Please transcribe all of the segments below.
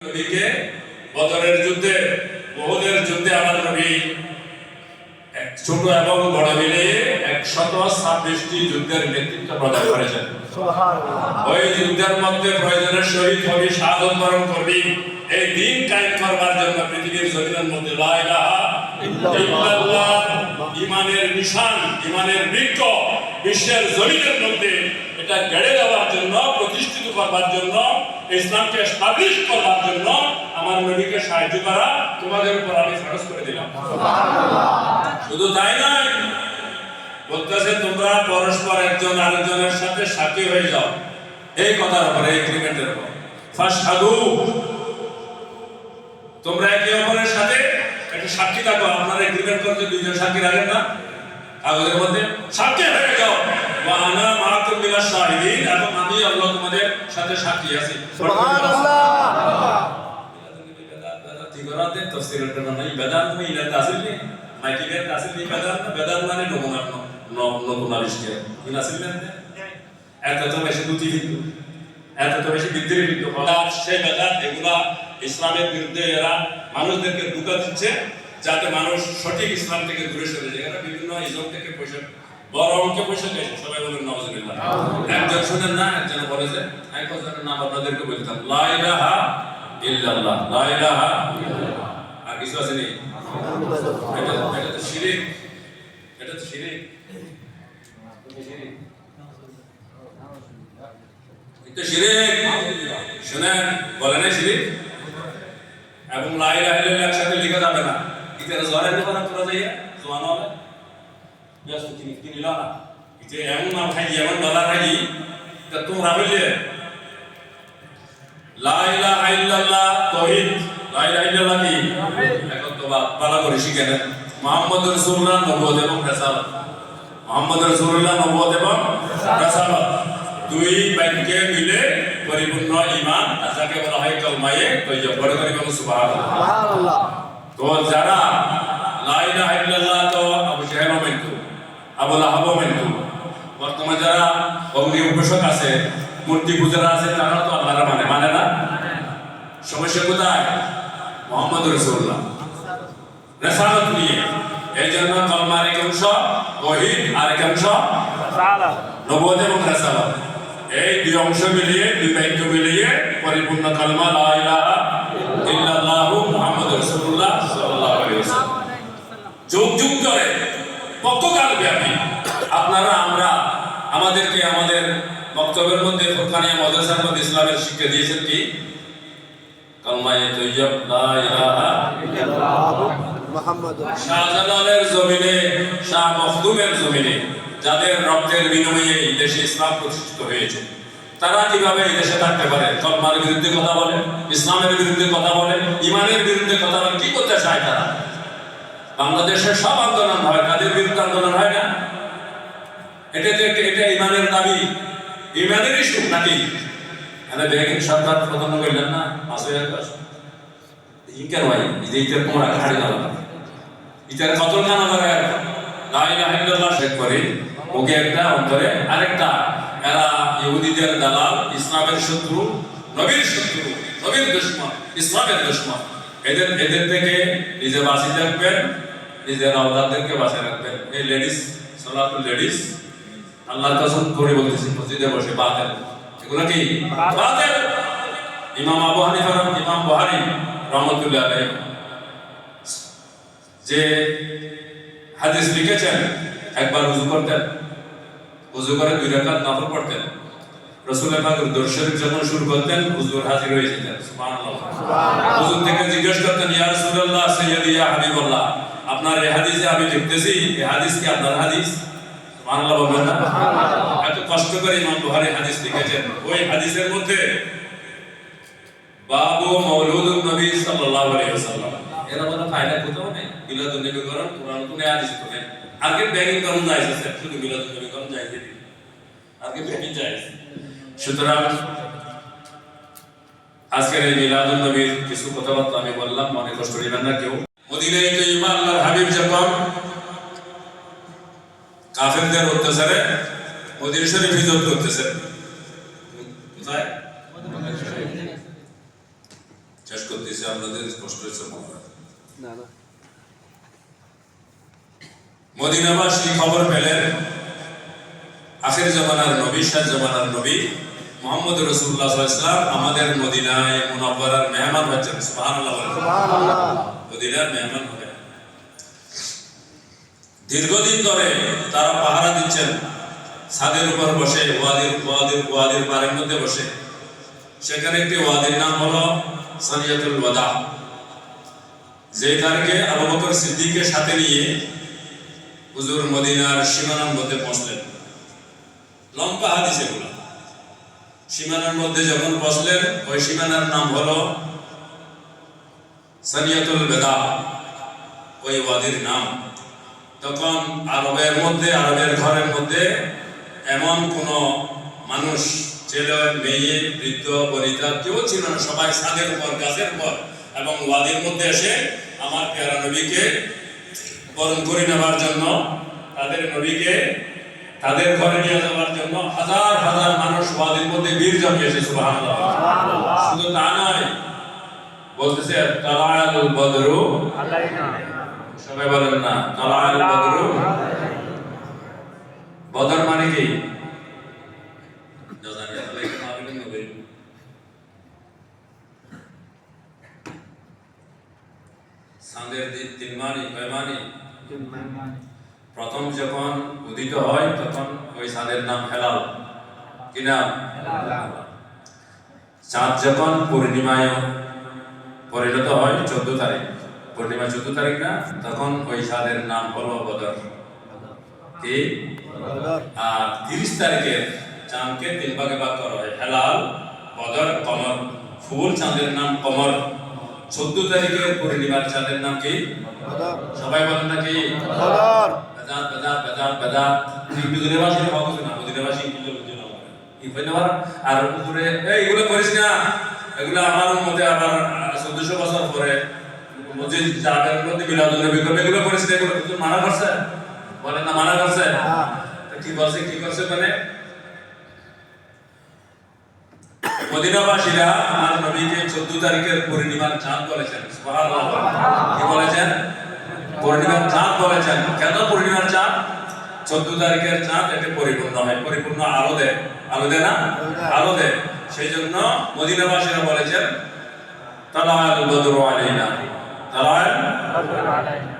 নবীকে বদরের যুদ্ধে, উহুদের যুদ্ধে আমার নবী ছোট এবং বড় মিলিয়ে 126টি যুদ্ধের নেতৃত্ব প্রদান করেছেন। ওই যুদ্ধের মধ্যে প্রয়োজনের শহীদ হবি, শাহাদত বরণ করবি, এই দিন কায়েম করবার জন্য পৃথিবীর জমিনের মধ্যে লা ইলাহা ইল্লাল্লাহ ঈমানের নিশান, ঈমানের বৃক্ষ বিশ্বের জমিনের মধ্যে এটা গড়ে দেওয়ার জন্য, প্রতিষ্ঠিত করবার জন্য, ইসলামকে এস্টাবলিশ করবার জন্য আমার নবীকে সাহায্য করা তোমাদের উপর আমি ফরজ করে দিলাম। শুধু তাই নয়, বলতেছে তোমরা পরস্পর একজন আরেকজনের সাথে সাক্ষী হয়ে যাও। এই কথার উপরে, এগ্রিমেন্টের উপর ফাশহাদু, তোমরা একে অপরের সাথে একটা সাক্ষী থাকো। আপনারা এগ্রিমেন্ট করতে দুইজন সাক্ষী রাখেন না, কাগজের মধ্যে সাক্ষী হয়ে যাও। ওয়া আনা মাআকুম মিনাশ শাহিদিন, এবং আমি আল্লাহ তোমাদের সাথে সাক্ষী আছি। সুবহানাল্লাহ। তিগরাতে তাফসীরের জন্য নাই বেদান তো ইলাতে আসলে মাইকিলের আসলে বেদান মানে নমুনা নতুন আবিষ্কার ইন আসলে এত তো বেশি দুটি কিন্তু এত তো বেশি বিদ্রোহী কিন্তু সেই বেদান এগুলা ইসলামের বিরুদ্ধে এরা মানুষদেরকে ধোঁকা দিচ্ছে, যাতে মানুষ সঠিক ইসলাম থেকে দূরে সরে যায়। এরা বিভিন্ন ইজম থেকে পয়সা, বড় অঙ্কে পয়সা পেয়েছে। সবাই বলেন নাউজুবিল্লাহ। একজন শুনেন না, একজন বলে যে এক কথার নাম আপনাদেরকে বলতাম, লা ইলাহা ইল্লাল্লাহ, লা ইলাহা ইল্লাল্লাহ। আর কিছু আছে নেই? এটা তো শিরিক, এটা তো শিরিক, এটা শিরিক। শুনেন, বলে না শিরিক। এবং লা ইলাহা ইল্লাল্লাহ একসাথে লেখা যাবে না। এটা জোরে দেব না তোরা যাইয়া জোয়ান হবে ব্যস্ত কিনি না, যে এমন নাম খাই, এমন ডলার খাই, তা তোমরা বললে লা ইলাহা ইল্লাল্লাহ তাওহীদ, লা ইলাহা ইল্লাল্লাহ কি একত্ববাদ, পালা করে শিখেন। মুহাম্মদুর রাসূলুল্লাহ নবুয়ত এবং রিসালাত, মুহাম্মদুর রাসূলুল্লাহ নবুয়ত এবং রিসালাত দুই বাক্যে মিলে পরিপূর্ণ ঈমান, যাকে বলা হয় কালমায়ে তাইয়্যিব। বড় করে বলুন সুবহানাল্লাহ। তো যারা লা ইলাহা ইল্লাল্লাহ তো আবু জাহেল মানত, আবু লাহাব মানত, বর্তমানে যারা অগ্নি উপাসক আছে, মূর্তি পূজারা আছে, তারা তো আল্লাহর মানে না। সমস্যা কোথায়? মুহাম্মদুর রাসূলুল্লাহ রিসালাত নিয়ে। এইজন্য কালমার এক অংশ তাওহীদ, আর এক অংশ রিসালাত, নবুয়ত এবং রিসালাত। এই দুই অংশ মিলিয়ে, দুই বাক্য মিলিয়ে পরিপূর্ণ কালমা লা ইলাহা ইল্লাল্লাহু মুহাম্মাদুর রাসূলুল্লাহ সাল্লাল্লাহু আলাইহি ওয়াসাল্লাম। যুগ যুগ ধরে কতকাল ব্যাপী আপনারা আমরা আমাদেরকে আমাদের বক্তব্যের মধ্যে ফুরকানিয়া মাদ্রাসার মধ্যে ইসলামের শিক্ষা দিয়েছেন কি? কালমায়ে তাইয়্যিব, লা ইলাহা ইল্লাল্লাহু মুহাম্মাদুর। শাহজালালের জমিনে, শাহ মখদুমের জমিনে যাদের রক্তের বিনিময়ে এই দেশে ইসলাম প্রতিষ্ঠিত হয়েছে, তারা কিভাবে এই দেশে থাকতে পারে? কলমার বিরুদ্ধে কথা বলে, ইসলামের বিরুদ্ধে কথা বলে, ঈমানের বিরুদ্ধে কথা বলে। কি করতে চায় তারা? বাংলাদেশের সব আন্দোলন হয়, তাদের বিরুদ্ধে আন্দোলন হয় না? এটা ঈমানের দাবি, ঈমানের ইস্যু নাকি? এখানে দেখেন সরকার প্রধান করলেন না ৫,০০০ ইনকার ভাই, ইটার কোমরা খাড়ি না, ইটার কতল কানা লাগায় লা ইলাহা ইল্লাল্লাহ শেখ করে ওকে একটা অন্তরে আরেকটা। এরা ইহুদিদের দালাল, ইসলামের শত্রু, নবীর শত্রু, নবীর দুশমন, ইসলামের দুশমন। এদের থেকে নিজে বাঁচিয়ে রাখবেন, নিজের আওলাদদেরকে বাঁচিয়ে রাখবেন। এই লেডিস, সালাতুল লেডিস, আল্লাহর কসম করে বলতেছি, মসজিদে বসে বাতিল। এগুলো কি বাতিল? ইমাম আবু হানিফা, ইমাম বুখারী রাহমাতুল্লাহ আলাইহি যে হাদিস লিখেছেন, একবার ওযু করতেন, ওযু করে 2 রাকাত নফল পড়তেন। রাসূল পাকের দরুদ শরীফ যখন শুরু করতেন, হুজুর হাজির হয়ে যেতেন। সুবহানাল্লাহ। হুজুর থেকে জিজ্ঞেস করতেন, ইয়া রাসূলুল্লাহ, সাইয়্যিদি ইয়া হাবিবাল্লাহ, আপনার এই হাদিসে আমি লিখতেছি, এই হাদিস কি আপনার হাদিস? সুবহানাল্লাহ বলবেন না? এত কষ্ট করে ইমাম বুখারী হাদিস লিখেছেন। ওই হাদিসের মধ্যে বাবু মাউলুদুন নবী সাল্লাল্লাহু আলাইহি ওয়াসাল্লাম, এরা বলে ফায়দা কোথাও নেই। মিলাদুন নবী করণ, কুরআন তো নেই, হাদিস তো নেই। আগে ব্যাগিং করুন যায় আছে, শুধু মিলাদুন নবী করণ যায় দিদি, আগে ব্যাগিং যায়। সুতরাং আজকের এই মিলাদুন নবীর কিছু কথাবার্তা আমি বললাম, মনে কষ্ট নেবেন না কেউ। মদিনায়ে তাইয়্যিবা আল্লাহর হাবিব যখন কাফেরদের অত্যাচারে মদিনা শরীফ হিজরত করতেছেন, কোথায়? শেষ করতেছি, আপনাদের কষ্ট হয়েছে না না। মদিনাবাসী খবর পেলেন আখির জামানার নবী, শেষ জামানার নবী মুহাম্মদ রাসূলুল্লাহ সাল্লাল্লাহু আলাইহি ওয়াসাল্লাম আমাদের মদিনায় মুনাওয়ারার মেহমান হচ্ছেন। সুবহানাল্লাহ বলেন। সুবহানাল্লাহ। মদিনার মেহমান হবে। দীর্ঘদিন ধরে তারা পাহারা দিচ্ছেন, ছাদের উপর বসে, ওয়াদির পাড়ের মধ্যে বসে। সেখানে একটি ওয়াদির নাম হলো সানিয়াতুল ওয়াদা, যে তারিখে আবু বকর সিদ্দিকের সাথে নিয়ে হুজুর মদিনার সীমানার মধ্যে পৌঁছলেন। লম্বা হাদিস এগুলো। সীমানার মধ্যে যখন পৌঁছলেন, ওই সীমানার নাম হলো সানিয়াতুল ওয়াদা, ওই ওয়াদির নাম। তখন আরবের ঘরের মধ্যে এমন কোন মানুষ, ছেলে মেয়ে বৃদ্ধ বনিতা কেউ ছিল না, সবাই ছাদের উপর, গাছের উপর এবং ওয়াদির মধ্যে এসে আমার প্যারা নবীকে বরণ করে নেওয়ার জন্য, তাদের নবীকে তাদের ঘরে নিয়ে যাওয়ার জন্য হাজার হাজার মানুষ ওয়াদির মধ্যে ভিড় জমিয়েছে। সুবহানাল্লাহ। শুধু তা নয়, বলতেছে তালাআল বদরু আলাইনা। সবাই বলেন না তালাআল বদরু। বদর মানে কি? চাঁদের তিন মানি, কয় মানি? প্রথম যখন উদিত হয় তখন ওই চাঁদের নাম হেলাল। কি নাম? চাঁদ যখন পূর্ণিমায় পরিণত হয় 14 তারিখ, পূর্ণিমা 14 তারিখ না, তখন ওই চাঁদের নাম হলো বদর। কি? আর 30 তারিখের চাঁদকে 3 ভাগে ভাগ করা হয়, হেলাল, বদর, কমর। ফুল চাঁদের নাম কমর। 14 তারিখের পূর্ণিমার চাঁদের নাম কি? সবাই বলেন না কি? বদর। বেদাত মদিনাবাসী হওয়া কিছু না, মদিনাবাসী আর উপরে এইগুলো করিস না, এগুলো আমার মতে আবার 1400 বছর পরে মসজিদ জাগার মধ্যে মিলাদুল নবী করবে, এগুলো করিস না, এগুলো মানা করছে। বলেন না মানা করছে? কি বলছে, কি করছে? মানে মদিনাবাসীরা আমার নবীকে 14 তারিখের পূর্ণিমার চাঁদ বলেছেন। সুবহানাল্লাহ। কি বলেছেন? পূর্ণিমার চাঁদ বলেছেন। কেন পূর্ণিমার চাঁদ? 14 তারিখের চাঁদ এটা পরিপূর্ণ হয়, পরিপূর্ণ আলো দেয়। আলো দেয় না? আলো দেয়। সেই জন্য মদিনাবাসীরা বলেছেন তালাআল বদরু আলাইনা। তালাআল বদরু আলাইনা,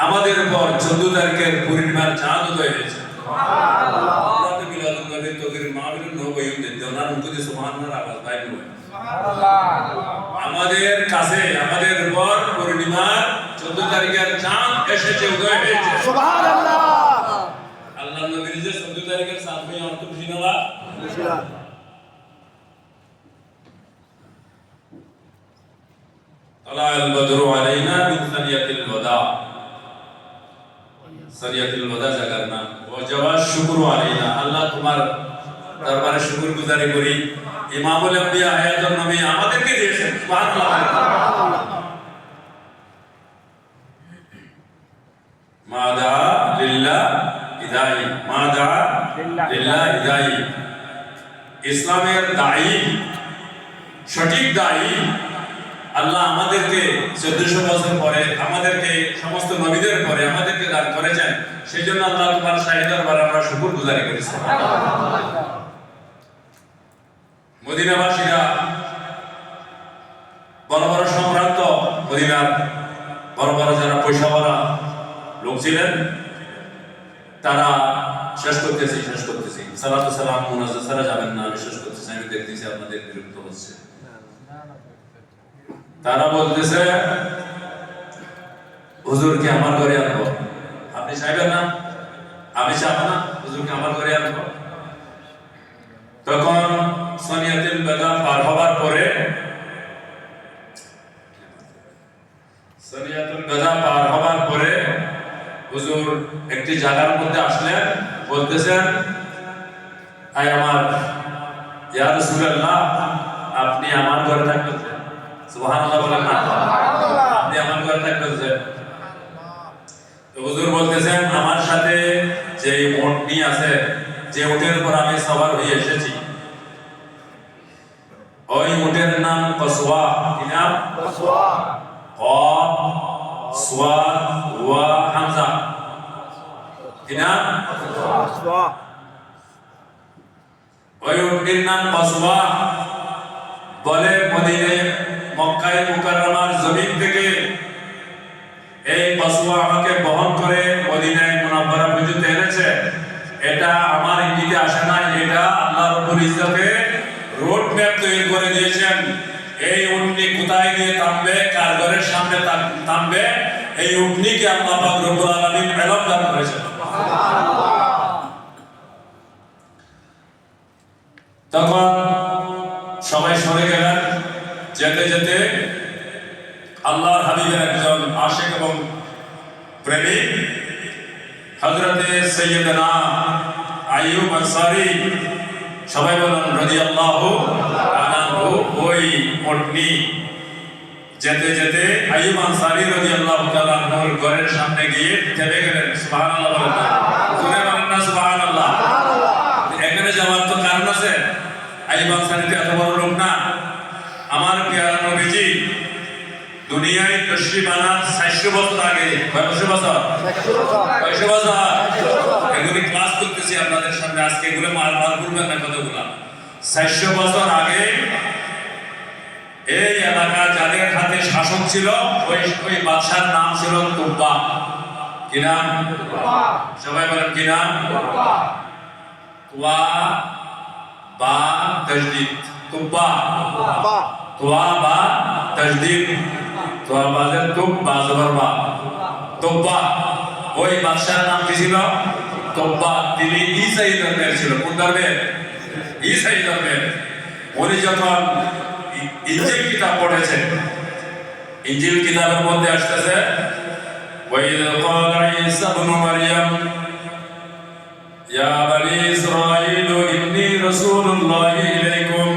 আমাদের উপর 14 তারিখের পূর্ণিমার চাঁদ উদয় হয়েছে। সুবহানাল্লাহ। আমরা মিলাদুন নবী তকরীর মাহফিল নবয়ুম দিতে ওনার মুখে সুবহানাল্লাহর আওয়াজ বাইর হয়। সুবহানাল্লাহ। আমাদের কাছে আমাদের উপর পূর্ণিমার 14 তারিখের চাঁদ এসেছে, উদয় হয়েছে। সুবহানাল্লাহ। আল্লাহর নবীর যে 14 তারিখের চাঁদ হয়ে অন্ত খুশি না? তালাআল বদরু আলাইনা মিন সানিয়াতিল ওয়াদা। সানিয়াতুল ওয়াদা জায়গার নাম। ওয়াজাবা শুকরু আলাইনা, আল্লাহ তোমার দরবারে শুকরগুজারি করি, ইমামুল আম্বিয়া হায়াতুন নবী আমাদেরকে দিয়েছেন। সুবহানাল্লাহ। মাদা লিল্লাহ ইদাই, মাদা লিল্লাহ ইদাই। ইসলামের দায়ী, সঠিক দায়ী আল্লাহ আমাদেরকে 1400 বছর পরে, আমাদেরকে সমস্ত নবীদের পরে আমাদেরকে দান করেছেন। সেই জন্য আল্লাহ তোমার শাহী দরবারে আমরা শুকরগুজারি করি। মদিনাবাসীরা বড় বড় সম্রান্ত, মদিনার বড় বড় যারা পয়সাওয়ালা লোক ছিলেন, তারা শেষ করতেছি সালাতু সালাম মুনাজ্জাত ছাড়া যাবেন না, আমি শেষ করতেছি। আমি দেখতেছি আপনাদের বিরক্ত হচ্ছে। তারা বলতেছে হুজুরকে আমার ঘরে আনবো। আপনি চাইবেন না? আমি চাবো না হুজুরকে আমার ঘরে আনবো। তখন সানিয়াতুল ওয়াদা পার হওয়ার পরে, হুজুর একটি জায়গার মধ্যে আসলেন, বলতেছেন আয় আমার ইয়া রাসূলুল্লাহ, আপনি আমার ঘরে থাকতেছেন। সুবহানাল্লাহ বলেন না? আপনি আমার ঘরে থাকতেছেন। তো হুজুর বলতেছেন আমার সাথে যে উটনি আছে, যে উটের উপর আমি সওয়ার হয়ে এসেছি, ওই উটের নাম কসওয়া। কি নাম কফ সোয়াদ ওয়া হামজা কি নাম ওই উটনির নাম কসওয়া বলে মদিনে মক্কায় মুকাররমার জমিন থেকে এই কসওয়া আমাকে বহন করে মদিনায় মুনাওয়ারা পর্যন্ত এনেছে। এটা আমার ইঙ্গিতে আসে না, এটা আল্লাহ রাব্বুল ইজ্জতের রোড ম্যাপ তৈরি করে দিয়েছেন। এই উটনি কোথায় গিয়ে থামবে, কার ঘরের সামনে থামবে, এই উটনিকে আল্লাহ পাক রব্বুল আলামিন ইলম দান করেছেন। তখন সবাই সরে গেলেন। যেতে যেতে আল্লাহর হাবিবের একজন আশিক এবং প্রেমিক হযরতে সাইয়্যিদানা আইয়ুব আনসারী, সবাই বলেন রাদিয়াল্লাহু আনহু, ওই উটনি যেতে যেতে আইয়ুব আনসারী রাদিয়াল্লাহু তাআলা আনহুর ঘরের সামনে গিয়ে থেমে গেলেন। সুবহানাল্লাহ বলেন, জোরে বলেন না সুবহানাল্লাহ। এখানে যাওয়ার তো কারণ আছে, আইয়ুব আনসারী এত বড় লোক না। আমার প্রিয় নবীজি দুনিয়ায় তশরিফ আনার 400 বছর আগে, কয়শো বছর? 400 বছর। এগুলি ক্লাস করতেছি আপনাদের সামনে আজকে, এগুলো মারবার করবেন না কতগুলা। 400 বছর আগে এই এলাকা যাদের হাতে শাসন ছিল, ওই বাদশার নাম ছিল তুব্বা। কি নাম? সবাই বলেন কি নাম? তুয়া বা তাজদীদ, তুব্বা। তুয়া বা তাজদীদ, তুয়া বাজে তুব বা জবর বা, তুব্বা। ওই বাদশার নাম কি ছিল? তুব্বা। তিনি ঈসাই ধর্মের ছিল। কোন ধর্মের? ঈসাই ধর্মের। উনি যখন ইনজিল কিতাব পড়েছেন, ইনজিল কিতাবের মধ্যে আসতেছে ওয়াইদ ক্বালা ঈসা ইবনু মারইয়াম ইয়া বনি ইসরাঈল ইন্নী রাসূলুল্লাহি ইলাইকুম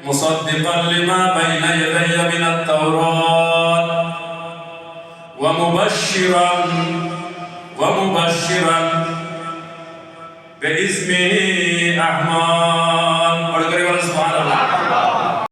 মুসাদ্দিকান লিমা বাইনা ইয়াদাইয়া মিনাত তাওরাত ওয়া মুবাশশিরান বিইসমিহি আহমদ